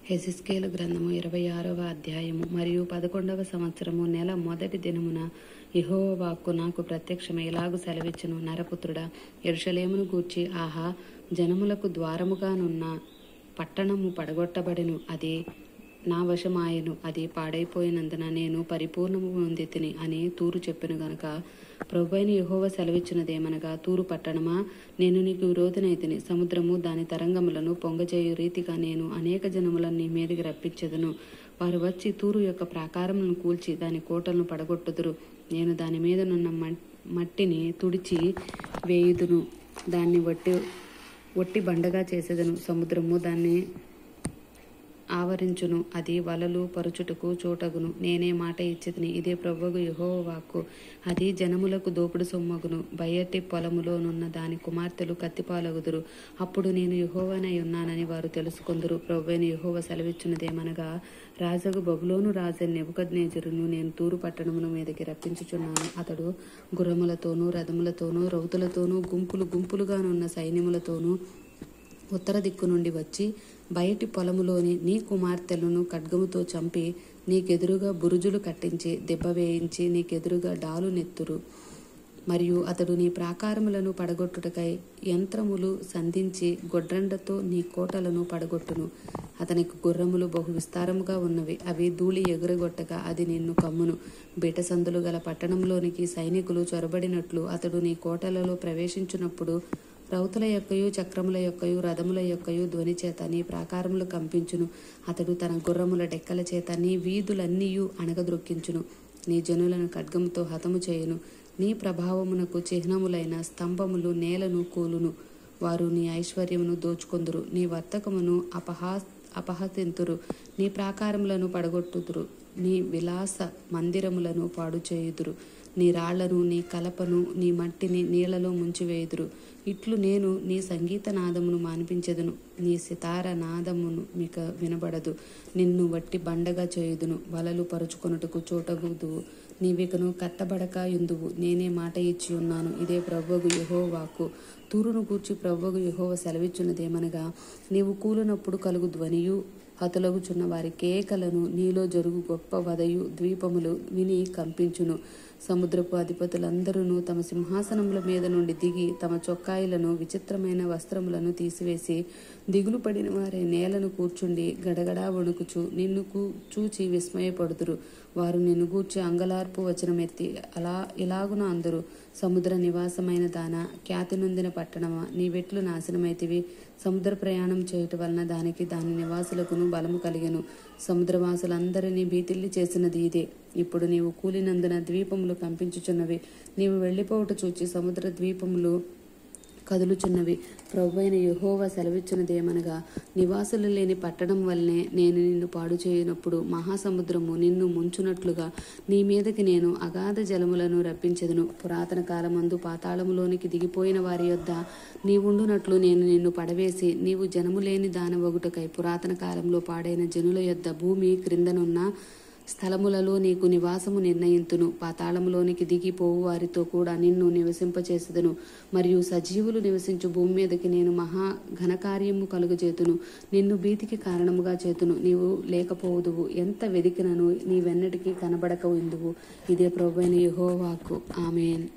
హెజెకియేలు గ్రంథము 26వ అధ్యాయము. మరియు 11వ సంవత్సరము నెల మొదటి దినమున యెహోవా వాక్కు నాకు ప్రత్యక్షమై ఇలాగు సెలవిచ్చెను. నరపుత్రుడా, యెరూషలేమును గూర్చి, ఆహా, జనములకు ద్వారముగానున్న పట్టణము పడగొట్టబడెను, అది నా వశమాయెను, అది పాడైపోయినందున నేను పరిపూర్ణము పొందితిని అని తూరు చెప్పెను గనుక, ప్రభువైన యెహోవా సెలవిచ్చినదేమనగా, తూరు పట్టణమా, నేను నీకు విరోధినైతిని. సముద్రము దాని తరంగములను పొంగజేయు రీతిగా నేను అనేక జనములను నీ మీదికి రప్పించెదను. వారు వచ్చి తూరు యొక్క ప్రాకారములను కూల్చి దాని కోటలను పడగొట్టుదురు. నేను దాని మీదనున్న మట్టిని తుడిచి వేయుదును, దాన్ని ఒట్టి బండగా చేసేదను. సముద్రము దాన్ని ఆవరించును, అది వలలు పరుచుటకు చోటగును. నేనే మాట ఇచ్చితిని, ఇదే ప్రభువు యెహోవా వాక్కు. అది జనములకు దోపుడు సొమ్మగును. బయటి పొలములోనున్న దాని కుమార్తెలు కత్తిపాలగుదురు. అప్పుడు నేను యెహోవానై ఉన్నానని వారు తెలుసుకొందురు. ప్రభువైన యెహోవా సెలవిచ్చున్నదేమనగా, రాజగు బబులోను రాజైన నెబుకద్నెజరును నేను తూరు పట్టణమును మీదకి రప్పించుచున్నాను. అతడు గుర్రములతోనూ రథములతోనూ రౌతులతోనూ గుంపులు గుంపులుగానున్న సైన్యములతోనూ ఉత్తర దిక్కు నుండి వచ్చి బయటి పొలములోని నీ కుమార్తెలను ఖడ్గముతో చంపి నీకెదురుగా బురుజులు కట్టించి దెబ్బ వేయించి నీకెదురుగా డాలు నెత్తురు. మరియు అతడు నీ ప్రాకారములను పడగొట్టుటకై యంత్రములు సంధించి గొడ్రండతో నీ కోటలను పడగొట్టును. అతనికి గుర్రములు బహు విస్తారముగా ఉన్నవి, అవి ధూళి ఎగురగొట్టగా అది నిన్ను కమ్మును. బీటసందులు గల పట్టణంలోనికి సైనికులు చొరబడినట్లు అతడు నీ కోటలలో ప్రవేశించినప్పుడు రౌతుల యొక్కయు చక్రముల యొక్కయు రథముల యొక్కయు ధ్వని చేత నీ ప్రాకారములు కంపించును. అతడు తన గుర్రముల డెక్కల చేత నీ వీధులన్నీయు అణగద్రొక్కించును. నీ జనులను ఖడ్గముతో హతము చేయును. నీ ప్రభావమునకు చిహ్నములైన స్తంభములు నేలను కూలును. వారు నీ ఐశ్వర్యమును దోచుకొందురు, నీ వర్తకమును అపహసింతురు. నీ ప్రాకారములను పడగొట్టుదురు, నీ విలాస మందిరములను పాడు చేయుదురు. నీ రాళ్లను, నీ కలపను, నీ మట్టిని నీళ్లలో ముంచివేయుదురు. ఇట్లు నేను నీ సంగీత నాదమును మాన్పించెదను, నీ సితార నాదమును మీక వినబడదు. నిన్ను వట్టి బండగా చేయుదును, వలలు పరుచుకొనుటకు చోటగుదువు, నీవికను కట్టబడక యుందువు. నేనే మాట ఇచ్చి ఉన్నాను, ఇదే ప్రభువు యెహోవా వాక్కు. తూరును గూర్చి ప్రభువు యెహోవా సెలవిచ్చున్నదేమనగా, నీవు కూలినప్పుడు కలుగు ధ్వనియు హతులగుచున్న వారి కేకలను నీలో జరుగు గొప్ప వదయు ద్వీపములు విని కంపించును. సముద్రపు అధిపతులందరూ తమ సింహాసనముల మీద నుండి దిగి తమ చొక్కాయిలను విచిత్రమైన వస్త్రములను తీసివేసి దిగులు పడిన వారే నేలను కూర్చుండి గడగడా వణుకుచు నిన్ను చూచి విస్మయపడుదురు. వారు నిన్ను గూర్చి అంగలార్పు వచనమెత్తి ఇలాగున అందరు, సముద్ర నివాసమైన దానా, ఖ్యాతి నొందిన పట్టణమా, నీవెట్లు నాశనమైతివి. సముద్ర ప్రయాణం చేయుట వలన దానికి దాని నివాసులకును బలము కలిగెను. సముద్రవాసులందరినీ భీతిల్లి చేసినది ఇదే. ఇప్పుడు నీవు కూలినందున ద్వీపములు కంపించుచున్నవి. నీవు వెళ్ళిపోవుట చూచి సముద్ర ద్వీపములు కదులుచున్నవి. ప్రభువైన యెహోవా సెలవిచ్చినదేమనగా, నివాసులు లేని పట్టణం వల్లనే నేను నిన్ను పాడు చేయనప్పుడు మహాసముద్రము నిన్ను ముంచునట్లుగా నీ మీదకి నేను అగాధ జలములను రప్పించెదను. పురాతన కాలమందు పాతాళములోనికి దిగిపోయిన వారి యొద్ద నీవుండునట్లు నేను నిన్ను పడవేసి నీవు జనము లేని దానవగుటకై పురాతన కాలంలో పాడైన జనుల యొద్ద భూమి క్రిందనున్న స్థలములలో నీకు నివాసము నిర్ణయింతును. పాతాళములోనికి దిగిపోవు వారితో కూడా నిన్ను నివసింపచేసెదను. మరియు సజీవులు నివసించు భూమి మీదకి నేను మహా ఘనకార్యము కలుగజేతును. నిన్ను భీతికి కారణముగా చేతును, నీవు లేకపోవుదువు. ఎంత వెదికినను నీవెన్నటికీ కనబడక ఉందువు. ఇదే ప్రభువైన యెహోవా వాక్కు. ఆమేన్.